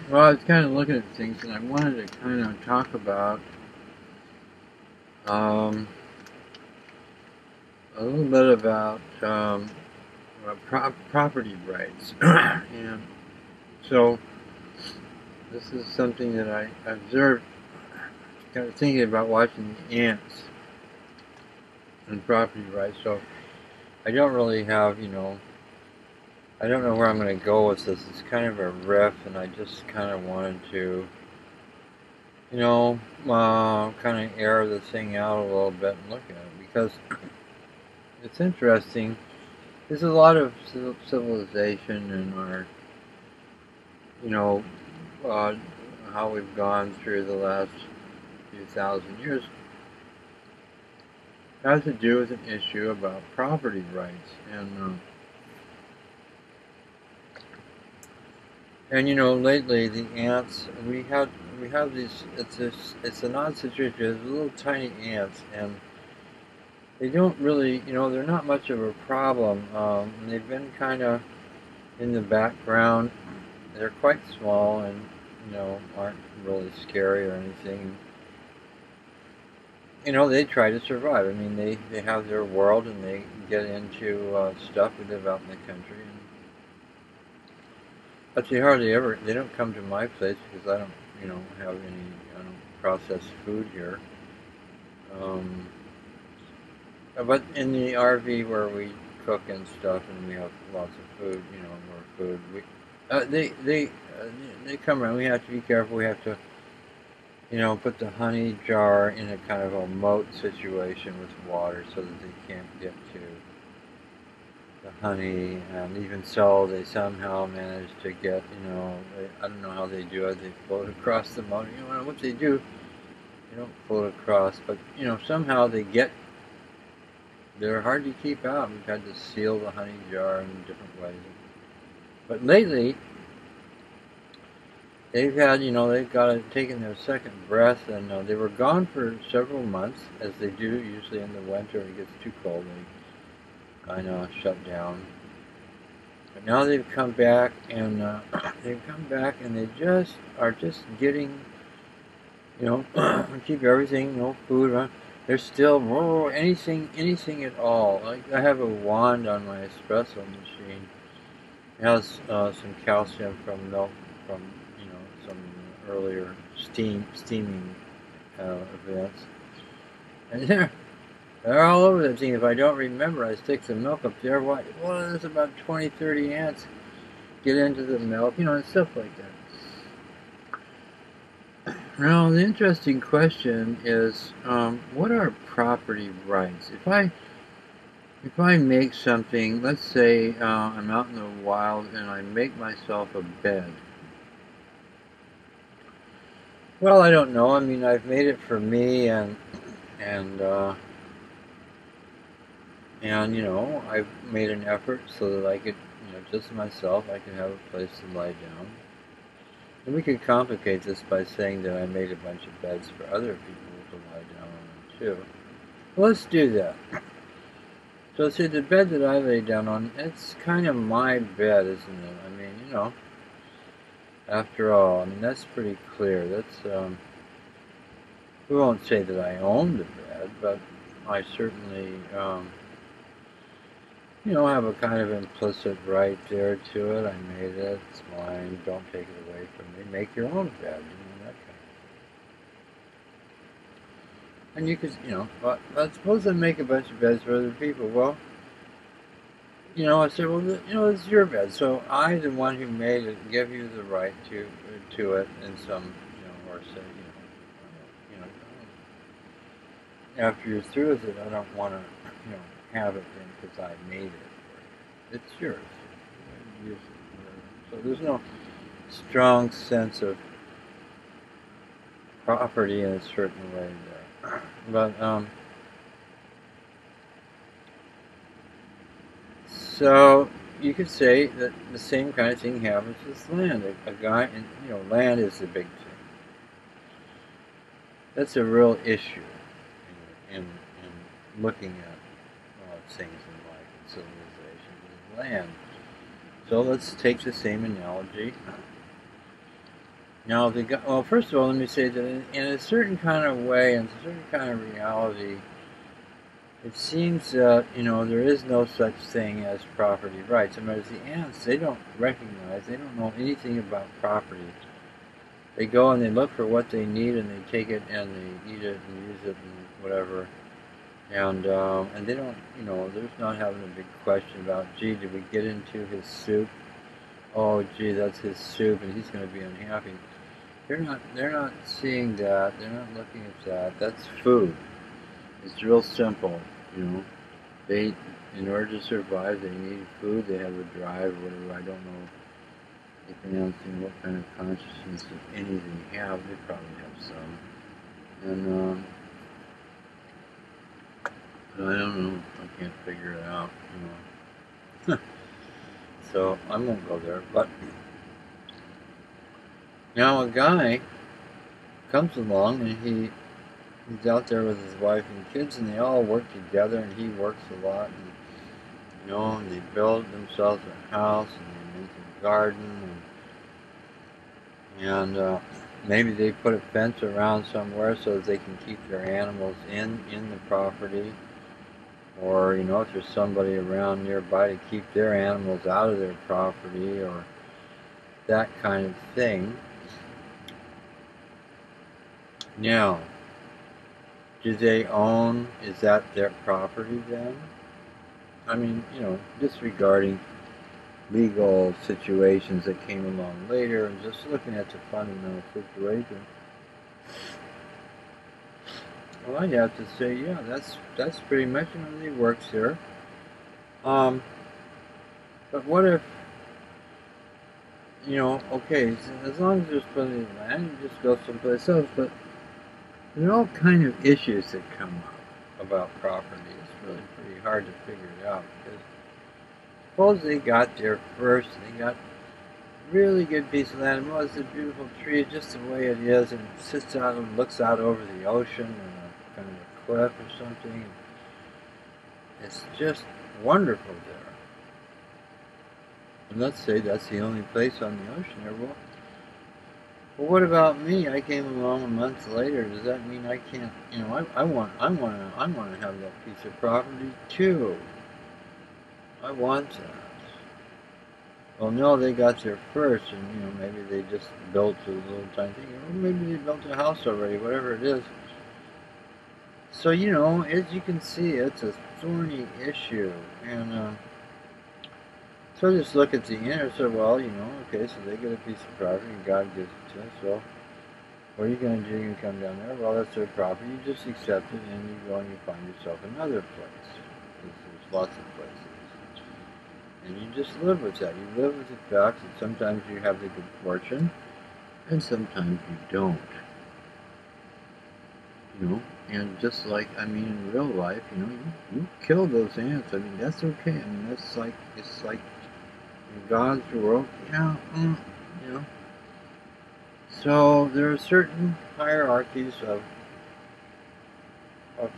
Well, I was kind of looking at things, and I wanted to kind of talk about um, a little bit about property rights. And so this is something that I observed, kind of thinking about watching the ants and property rights. So I don't really have, I don't know where I'm going to go with this. It's kind of a riff, and I just kind of wanted to, kind of air this thing out a little bit and look at it because it's interesting. There's a lot of civilization in our, you know, uh, how we've gone through the last few thousand years has to do with an issue about property rights. And lately the ants we have these. It's an odd situation. There's little tiny ants, and they don't really, they're not much of a problem. They've been kind of in the background. They're quite small and aren't really scary or anything. They try to survive. I mean, they have their world and they get into stuff. We live out in the country, but they don't come to my place because I don't have any I don't process food here. Um, but in the RV where we cook and stuff and we have lots of food, more food. They come around. We have to be careful. We have to put the honey jar in a kind of a moat situation with water so that they can't get to the honey. And even so, they somehow manage to get, I don't know how they do it. They float across the moat. What they do, they don't float across, but, somehow they get, they're hard to keep out. We've had to seal the honey jar in different ways. But lately, they've had, they've taken their second breath, and they were gone for several months, as they do usually in the winter. It gets too cold, they kind of shut down. But now they've come back, and they just are just getting, keep everything, no food. They're still anything at all. Like I have a wand on my espresso machine. It has some calcium from milk from some earlier steaming events, and they're all over that thing. If I don't remember, I stick some milk up there. Well, there's about 20, 30 ants get into the milk, and stuff like that. Now, the interesting question is, what are property rights? If I make something, let's say I'm out in the wild and I make myself a bed. Well, I don't know. I mean, I've made it for me, and I've made an effort so that I could, just myself, I could have a place to lie down. And we could complicate this by saying that I made a bunch of beds for other people to lie down on too. Well, let's do that. So see, the bed that I lay down on, it's kind of my bed, isn't it? I mean, after all, I mean, that's pretty clear. We won't say that I own the bed, but I certainly, have a kind of implicit right there to it. I made it, it's mine, don't take it away from me. Make your own bed, that kind of. And you could, but suppose I make a bunch of beds for other people. Well, I said, well, it's your bed, so I, the one who made it, give you the right to it in some, or say, after you're through with it, I don't want to, have it then because I made it. It's yours. Use it. So there's no strong sense of property in a certain way there. But so you could say that the same kind of thing happens with land. A guy, and land is the big thing. That's a real issue in looking at things in life and civilization is land. So let's take the same analogy. Now, well, first of all, let me say that in a certain kind of way, in a certain kind of reality, it seems that, there is no such thing as property rights. I mean, the ants, they don't recognize, they don't know anything about property. They go and they look for what they need and they take it and they eat it and use it and whatever. And they don't, there's not having a big question about, gee, did we get into his soup? Oh, gee, that's his soup and he's going to be unhappy. They're not seeing that. They're not looking at that. That's food. It's real simple, you know. They, in order to survive, they need food. They have a drive, or whatever. I don't know if announcing what kind of consciousness, if any, they have. They probably have some. And but I don't know. I can't figure it out. So I won't go there. But now a guy comes along and he's out there with his wife and kids, and they all work together, and he works a lot, and they build themselves a house, and they make a garden, and maybe they put a fence around somewhere so that they can keep their animals in the property, or if there's somebody around nearby to keep their animals out of their property, or that kind of thing. Now, do they own, is that their property then? I mean, disregarding legal situations that came along later and just looking at the fundamental situation. Well, I'd have to say, yeah, that's pretty much, it works here. But what if, okay, so as long as there's plenty of land, you just go someplace else, but there are all kind of issues that come up about property. It's really pretty hard to figure it out, because suppose they got there first, they got really good piece of land. Well, it's a beautiful tree, just the way it is, and it sits out and looks out over the ocean and a kind of a cliff or something. It's just wonderful there. And let's say that's the only place on the ocean there. Well, what about me? I came along a month later. Does that mean I can't? I want to have that piece of property too. I want that. Well, no, they got there first, and maybe they just built a little tiny thing, or maybe they built a house already, whatever it is. So, as you can see, it's a thorny issue, and so I just look at the end and say, well, okay, so they get a piece of property, and God gives it to us. So, what are you going to do? You come down there. Well, that's their property. You just accept it, and you go and you find yourself another place. There's lots of places. And you just live with that. You live with the fact that sometimes you have the good fortune, and sometimes you don't. And just like, in real life, you kill those ants. That's okay. It's like in God's world, yeah, So there are certain hierarchies of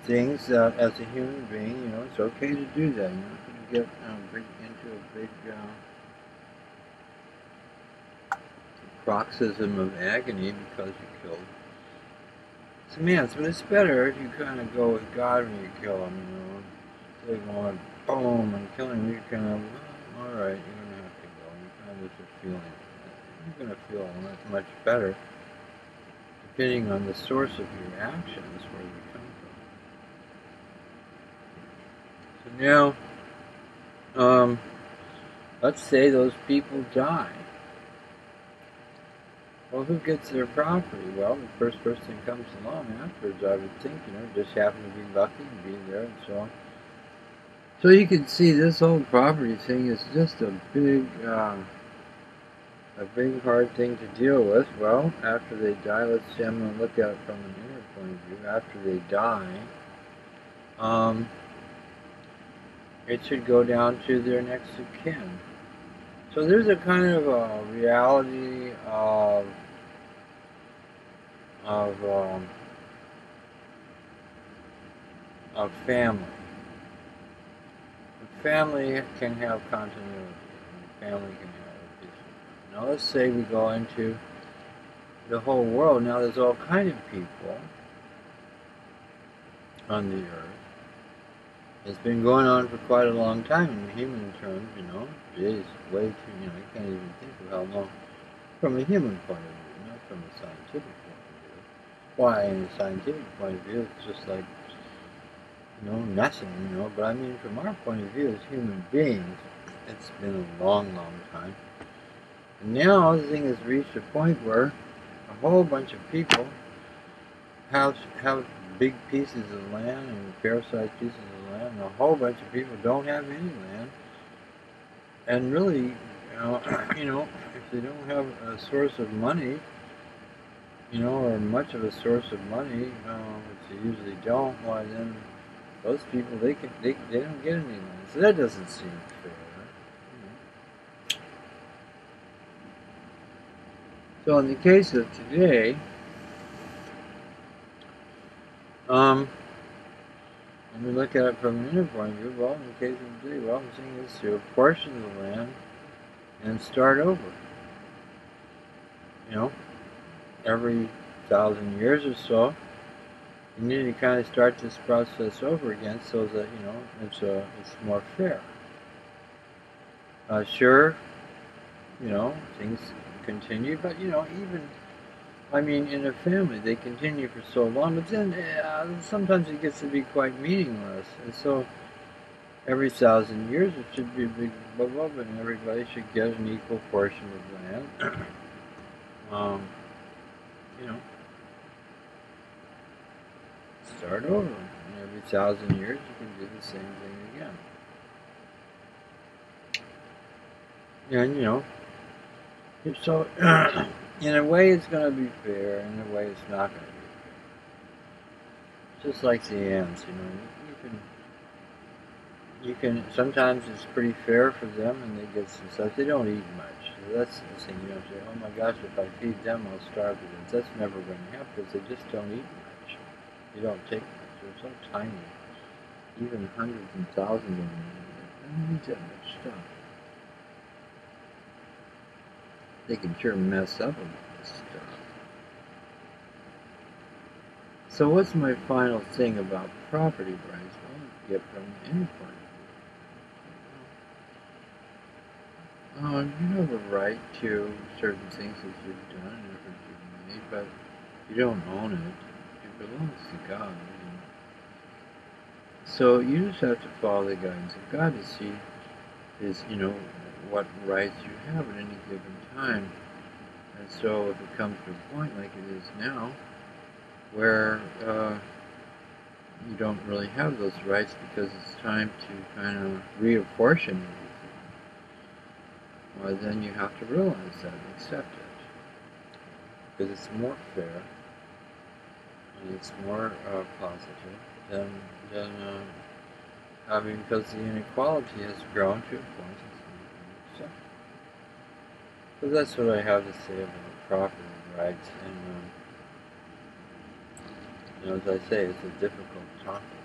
things that, as a human being, it's okay to do that. You get into a big paroxysm of agony because you killed some ants. But it's better if you kind of go with God when you kill them. They going boom and killing you, kind of, well, all right, you're gonna have to go. You kind of just a feeling. You're gonna feel much better, depending on the source of your actions, where you come from. So now, let's say those people die. Well, who gets their property? Well, the first person that comes along afterwards, I would think, just happen to be lucky and be there and so on. So you can see this whole property thing is just a big hard thing to deal with. Well, after they die, let's see, I'm going to look at it from an inner point of view. After they die, it should go down to their next of kin. So there's a kind of a reality of family. Family can have continuity. Family can have a peace. Now let's say we go into the whole world. Now there's all kind of people on the earth. It's been going on for quite a long time in human terms, Geez, way too, you can't even think of how long. From a human point of view, not from a scientific point of view. Why, in a scientific point of view, it's just like, nothing, But I mean, from our point of view as human beings, it's been a long, long time. And now the thing has reached a point where a whole bunch of people have big pieces of land and fair-sized pieces of land, and a whole bunch of people don't have any land. And really, if they don't have a source of money, or much of a source of money, which they usually don't, why then those people they don't get any land. So that doesn't seem fair. So in the case of today, when we look at it from an inner point of view, well, in the case of today, well, the thing is to apportion the land and start over. Every 1,000 years or so, you need to kind of start this process over again so that, it's more fair. Sure, things continue, but, even, in a family, they continue for so long, but then sometimes it gets to be quite meaningless. And so every 1,000 years it should be a big bubble, and everybody should get an equal portion of land. Start over. And every 1,000 years you can do the same thing again. And so in a way it's going to be fair, in a way it's not going to be fair. Just like the ants, you can sometimes it's pretty fair for them and they get some stuff. They don't eat much. So that's the thing, you don't say, oh my gosh, if I feed them I'll starve to death. That's never going to happen because they just don't eat much. They don't take much. They're so tiny. Even hundreds and thousands of them. They don't eat that much stuff. They can sure mess up about this stuff. So what's my final thing about property rights? Well, you get from the inner point of view. You have a right to certain things that you've done and efforts you've made, but you don't own it. It belongs to God. So you just have to follow the guidance of God to see what rights you have at any given time. And so if it comes to a point like it is now, where you don't really have those rights because it's time to kind of reapportion everything, well, then you have to realize that and accept it. Because it's more fair and it's more positive than because the inequality has grown to a point it's not acceptable. So that's what I have to say about property rights. And as I say, it's a difficult topic.